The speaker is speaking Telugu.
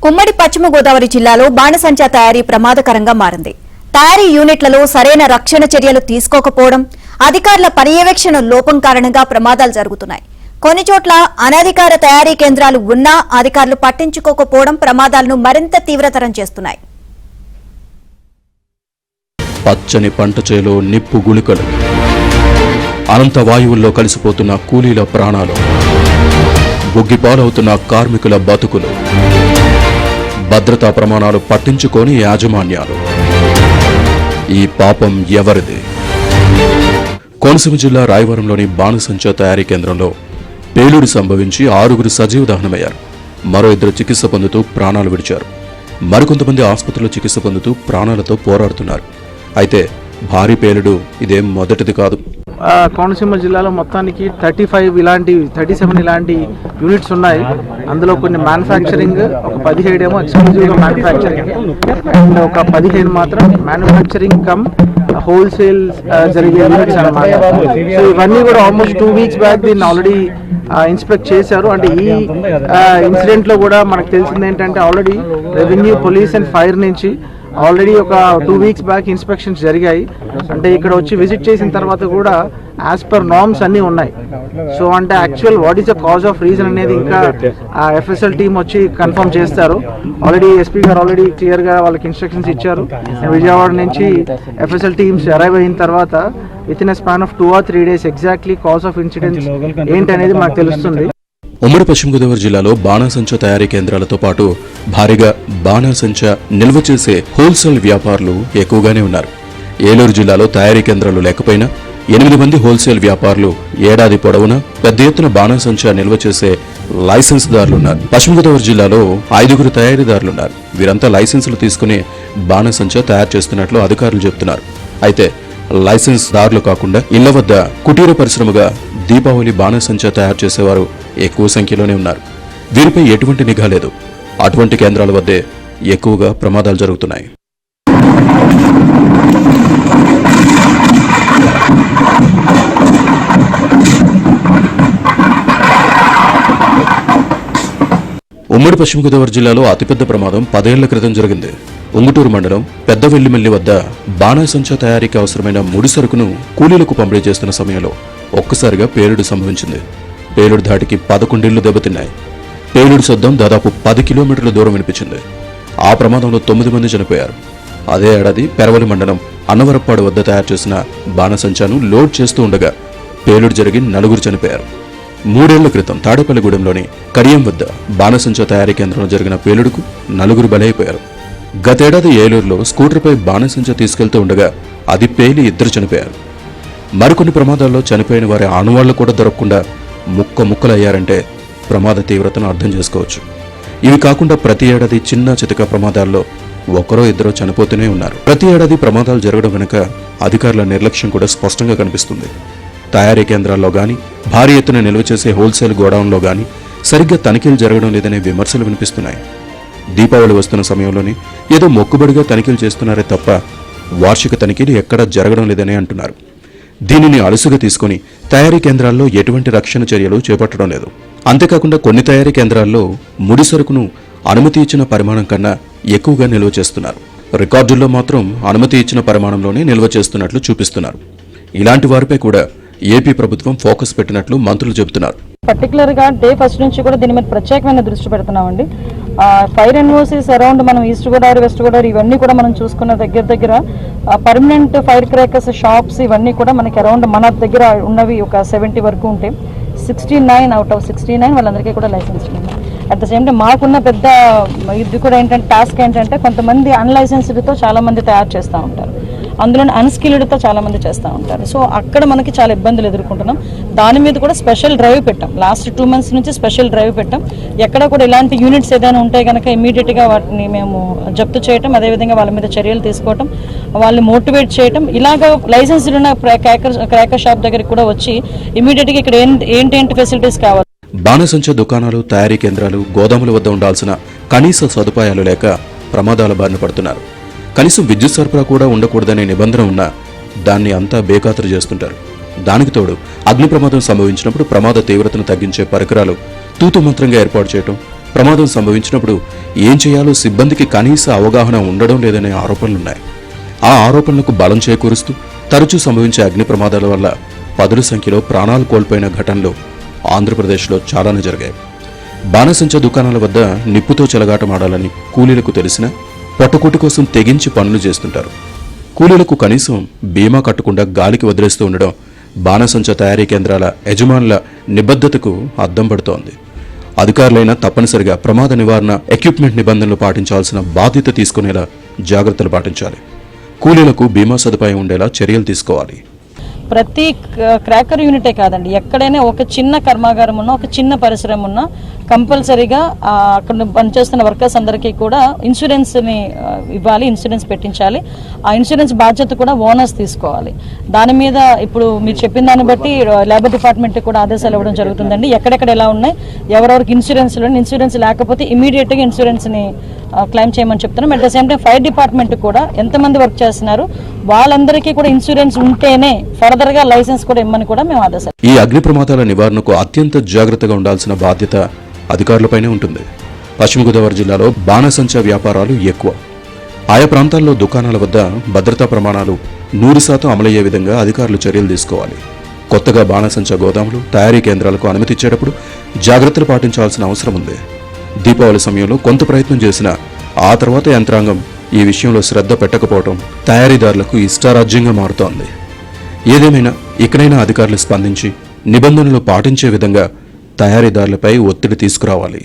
ఉమ్మడి పశ్చిమ గోదావరి జిల్లాలో బాణసంచా తయారీ ప్రమాదకరంగా మారింది. తయారీ యూనిట్లలో సరైన రక్షణ చర్యలు తీసుకోకపోవడం, అధికారుల పర్యవేక్షణ లోపం కారణంగా ప్రమాదాలు జరుగుతున్నాయి. కొన్ని చోట్ల అనధికార తయారీ కేంద్రాలు ఉన్నా అధికారులు పట్టించుకోకపోవడం ప్రమాదాలను మరింత తీవ్రతరం చేస్తున్నాయి. పచ్చని పంట చేలో నిప్పు గుళికలు, అనంత వాయువుల్లో కలిసిపోతున్న కూలీల ప్రాణాలు, బుగ్గిపాలవుతున్న కార్మికుల బతుకులు, భద్రతా ప్రమాణాలు పట్టించుకోని యాజమాన్యాలు. ఈ పాపం ఎవరిది? కోనసీమ జిల్లా రాయవరంలోని బాణసంచా తయారీ కేంద్రంలో పేలుడు సంభవించి 6గురు సజీవ దహనమయ్యారు. మరో 2 చికిత్స పొందుతూ ప్రాణాలు విడిచారు. మరికొంతమంది ఆసుపత్రిలో చికిత్స పొందుతూ ప్రాణాలతో పోరాడుతున్నారు. అయితే భారీ పేలుడు ఇదేం మొదటిది కాదు. కోనసీమ జిల్లాలో మొత్తానికి 37 ఇలాంటి యూనిట్స్ ఉన్నాయి. అందులో కొన్ని మ్యానుఫ్యాక్చరింగ్, ఒక 17 ఏమో ఎక్స్క్లూజివ్గా మ్యానుఫ్యాక్చరింగ్, అండ్ ఒక 15 మాత్రం మ్యానుఫ్యాక్చరింగ్ కమ్ హోల్సేల్ జరిగే యూనిట్స్ అన్నమాట. సో ఇవన్నీ కూడా ఆల్మోస్ట్ 2 వీక్స్ బ్యాక్ దీన్ని ఆల్రెడీ ఇన్స్పెక్ట్ చేశారు. అంటే ఈ ఇన్సిడెంట్లో కూడా మనకు తెలిసింది ఏంటంటే already revenue, police and fire నుంచి ఆల్రెడీ ఒక 2 వీక్స్ బ్యాక్ ఇన్స్పెక్షన్స్ జరిగాయి. అంటే ఇక్కడ వచ్చి విజిట్ చేసిన తర్వాత కూడా యాజ్ పర్ నార్మ్స్ అన్నీ ఉన్నాయి. సో అంటే actual what is the cause of reason అనేది ఇంకా ఎఫ్ఎస్ఎల్ టీమ్ వచ్చి కన్ఫర్మ్ చేస్తారు. ఆల్రెడీ ఎస్పీ గారు ఆల్రెడీ క్లియర్గా వాళ్ళకి ఇన్స్ట్రక్షన్స్ ఇచ్చారు. విజయవాడ నుంచి ఎఫ్ఎస్ఎల్ టీమ్స్ అరైవ్ అయిన తర్వాత with in a span of 2 or 3 days exactly cause of incidents ఏంటనేది మనకు తెలుస్తుంది. ఉమ్మడి పశ్చిమ గోదావరి జిల్లాలో బాణసంచా తయారీ కేంద్రాలతో పాటు భారీగా బాణసంచా నిల్వ చేసే హోల్సేల్ వ్యాపారులు ఎక్కువగానే ఉన్నారు. ఏలూరు జిల్లాలో తయారీ కేంద్రాలు లేకపోయినా 8 మంది హోల్సేల్ వ్యాపారులు ఏడాది పొడవునా పెద్ద ఎత్తున బాణసంచా నిల్వ చేసే లైసెన్స్ దారులున్నారు. పశ్చిమ గోదావరి జిల్లాలో 5గురు తయారీదారులున్నారు. వీరంతా లైసెన్సులు తీసుకుని బాణసంచా తయారు చేస్తున్నట్లు అధికారులు చెబుతున్నారు. అయితే లైసెన్స్ దారులు కాకుండా ఇళ్ల వద్ద కుటీర పరిశ్రమగా దీపావళి బాణసంచా తయారు చేసేవారు ఎక్కువ సంఖ్యలోనే ఉన్నారు. వీరిపై ఎటువంటి నిఘా లేదు. అటువంటి కేంద్రాల వద్దే ఎక్కువగా ప్రమాదాలు జరుగుతున్నాయి. ఉమ్మడి పశ్చిమ గోదావరి జిల్లాలో అతిపెద్ద ప్రమాదం 10 ఏళ్ల క్రితం జరిగింది. ఉంగుటూరు మండలం పెద్దవెల్లిమల్లి వద్ద బాణసంచా తయారీకి అవసరమైన ముడి సరుకును కూలీలకు పంపిణీ చేస్తున్న సమయంలో ఒక్కసారిగా పేలుడు సంభవించింది. పేలుడు ధాటికి 11 ఇళ్లు దెబ్బతిన్నాయి. పేలుడు శబ్దం దాదాపు 10 కిలోమీటర్ల దూరం వినిపించింది. ఆ ప్రమాదంలో 9 మంది చనిపోయారు. అదే ఏడాది పెరవలి మండలం అన్నవరప్పాడు వద్ద తయారు చేసిన బాణసంచాను లోడ్ చేస్తూ ఉండగా పేలుడు జరిగి 4 చనిపోయారు. 3 ఏళ్ల క్రితం తాడేపల్లిగూడెంలోని కడియం వద్ద బాణసంచా తయారీ కేంద్రంలో జరిగిన పేలుడుకు 4 బలైపోయారు. గతేడాది ఏలూరులో స్కూటర్పై బాణసంచా తీసుకెళ్తూ ఉండగా అది పేలి 2 చనిపోయారు. మరికొన్ని ప్రమాదాల్లో చనిపోయిన వారి ఆనవాళ్లు కూడా దొరకకుండా ముక్కలయ్యారంటే ప్రమాద తీవ్రతను అర్థం చేసుకోవచ్చు. ఇవి కాకుండా ప్రతి ఏడాది చిన్న చితక ప్రమాదాల్లో 1-2 చనిపోతూనే ఉన్నారు. ప్రతి ఏడాది ప్రమాదాలు జరగడం వెనుక అధికారుల నిర్లక్ష్యం కూడా స్పష్టంగా కనిపిస్తుంది. తయారీ కేంద్రాల్లో గానీ, భారీ ఎత్తున నిల్వ చేసే హోల్సేల్ గోడౌన్లో గానీ సరిగ్గా తనిఖీలు జరగడం లేదనే విమర్శలు వినిపిస్తున్నాయి. దీపావళి వస్తున్న సమయంలోనే ఏదో మొక్కుబడిగా తనిఖీలు చేస్తున్నారే తప్ప వార్షిక తనిఖీలు ఎక్కడా జరగడం లేదనే అంటున్నారు. దీనిని అలుసుగా తీసుకుని తయారీ కేంద్రాల్లో ఎటువంటి రక్షణ చర్యలు చేపట్టడం లేదు. అంతేకాకుండా కొన్ని తయారీ కేంద్రాల్లో ముడి సరుకును అనుమతి ఇచ్చిన పరిమాణం కన్నా ఎక్కువగా నిల్వ చేస్తున్నారు. రికార్డుల్లో మాత్రం అనుమతి ఇచ్చిన పరిమాణంలోనే నిల్వ చేస్తున్నట్లు చూపిస్తున్నారు. ఇలాంటి వారిపై కూడా ఏపీ ప్రభుత్వం ఫోకస్ పెట్టినట్లు మంత్రులు చెబుతున్నారు. పర్టికులర్ గా డే ఫస్ట్ నుంచి కూడా దీని మీద ప్రత్యేకమైన దృష్టి పెడుతున్నామండి. ఫైర్ ఎన్ఓసీస్ అరౌండ్ మనం ఈస్ట్ గోదావరి, వెస్ట్ గోదావరి ఇవన్నీ కూడా మనం చూసుకున్న దగ్గర పర్మనెంట్ ఫైర్ క్రాకర్స్ షాప్స్ ఇవన్నీ కూడా మనకి అరౌండ్ మన దగ్గర ఉన్నవి ఒక 70 వరకు ఉంటాయి. 69 out of 69 వాళ్ళందరికీ కూడా లైసెన్స్ ఉన్నాయి. అట్ ద సేమ్ టైం మాకున్న పెద్ద ఇది కూడా ఏంటంటే టాస్క్ ఏంటంటే కొంతమంది అన్లైసెన్స్డ్తో చాలా మంది తయారు చేస్తూ ఉంటారు. అందులో అన్స్కిల్డ్తో చాలా మంది చేస్తూ ఉంటారు. సో అక్కడ మనకి చాలా ఇబ్బందులు ఎదుర్కొంటున్నాం. దాని మీద కూడా స్పెషల్ డ్రైవ్ పెట్టాం. లాస్ట్ 2 months నుంచి స్పెషల్ డ్రైవ్ పెట్టాం. ఎక్కడ కూడా ఇలాంటి యూనిట్స్ ఏదైనా ఉంటే కనుక ఇమీడియట్గా వాటిని మేము జప్తు చేయటం, అదేవిధంగా వాళ్ళ మీద చర్యలు తీసుకోవటం, వాళ్ళని మోటివేట్ చేయటం. ఇలాగ లైసెన్స్డ్ ఉన్న క్రాకర్ షాప్ దగ్గరికి కూడా వచ్చి ఇమీడియట్గా ఇక్కడ ఏంటి ఫెసిలిటీస్ కావాలి. బాణసంచా దుకాణాలు, తయారీ కేంద్రాలు, గోదాముల వద్ద ఉండాల్సిన కనీస సదుపాయాలు లేక ప్రమాదాల బారిన పడుతున్నారు. కనీసం విద్యుత్ సరఫరా కూడా ఉండకూడదనే నిబంధన ఉన్నా దాన్ని అంతా బేఖాతరు చేస్తుంటారు. దానికి తోడు అగ్ని ప్రమాదం సంభవించినప్పుడు ప్రమాద తీవ్రతను తగ్గించే పరికరాలు తూతు మంత్రంగా ఏర్పాటు చేయడం, ప్రమాదం సంభవించినప్పుడు ఏం చేయాలో సిబ్బందికి కనీస అవగాహన ఉండడం లేదనే ఆరోపణలున్నాయి. ఆ ఆరోపణలకు బలం చేకూరుస్తూ తరచూ సంభవించే అగ్ని ప్రమాదాల వల్ల పదుల సంఖ్యలో ప్రాణాలు కోల్పోయిన ఘటనలు ఆంధ్రప్రదేశ్లో చాలానే జరిగాయి. బాణసంచా దుకాణాల వద్ద నిప్పుతో చెలగాటమాడాలని కూలీలకు తెలిసినా పొట్టకూటి కోసం తెగించి పనులు చేస్తుంటారు. కూలీలకు కనీసం బీమా కట్టకుండా గాలికి వదిలేస్తూ ఉండడం బాణసంచా తయారీ కేంద్రాల యజమానుల నిబద్ధతకు అద్దం పడుతోంది. అధికారులైనా తప్పనిసరిగా ప్రమాద నివారణ ఎక్విప్మెంట్ నిబంధనలు పాటించాల్సిన బాధ్యత తీసుకునేలా జాగ్రత్తలు పాటించాలి. కూలీలకు బీమా సదుపాయం ఉండేలా చర్యలు తీసుకోవాలి. ప్రతి క్రాకర్ యూనిటే కాదండి, ఎక్కడైనా ఒక చిన్న కర్మాగారం ఉన్నా, ఒక చిన్న పరిశ్రమ ఉన్నా కంపల్సరీగా అక్కడ పనిచేస్తున్న వర్కర్స్ అందరికీ కూడా ఇన్సూరెన్స్ని ఇవ్వాలి, ఇన్సూరెన్స్ పెట్టించాలి. ఆ ఇన్సూరెన్స్ బాధ్యత కూడా ఓనర్స్ తీసుకోవాలి. దాని మీద ఇప్పుడు మీరు చెప్పిన దాన్ని బట్టి లేబర్ డిపార్ట్మెంట్ కూడా ఆదేశాలు ఇవ్వడం జరుగుతుందండి. ఎక్కడెక్కడ ఎలా ఉన్నాయి, ఎవరెవరికి ఇన్సూరెన్స్ లేకపోతే ఇమీడియట్గా ఇన్సూరెన్స్ని క్లెయిమ్ చేయమని చెప్తున్నాం. At the same time fire department కూడా ఎంతమంది వర్క్ చేస్తున్నారు వాళ్ళందరికీ కూడా ఇన్సూరెన్స్ ఉంటేనే ఫర్దర్గా లైసెన్స్ కూడా ఇమ్మని కూడా మేము ఆదేశాలు. ఈ అగ్ని ప్రమాదాల నివారణకు అత్యంత జాగ్రత్తగా ఉండాల్సిన బాధ్యత అధికారులపైనే ఉంటుంది. పశ్చిమ గోదావరి జిల్లాలో బాణసంచా వ్యాపారాలు ఎక్కువ. ఆయా ప్రాంతాల్లో దుకాణాల వద్ద భద్రతా ప్రమాణాలు 100% అమలయ్యే విధంగా అధికారులు చర్యలు తీసుకోవాలి. కొత్తగా బాణసంచా గోదాములు, తయారీ కేంద్రాలకు అనుమతిచ్చేటప్పుడు జాగ్రత్తలు పాటించాల్సిన అవసరం ఉంది. దీపావళి సమయంలో కొంత ప్రయత్నం చేసినా ఆ తర్వాత యంత్రాంగం ఈ విషయంలో శ్రద్ధ పెట్టకపోవడం తయారీదారులకు ఇష్టారాజ్యంగా మారుతోంది. ఏదేమైనా ఇకనైనా అధికారులు స్పందించి నిబంధనలు పాటించే విధంగా తయారీదారులపై ఒత్తిడి తీసుకురావాలి.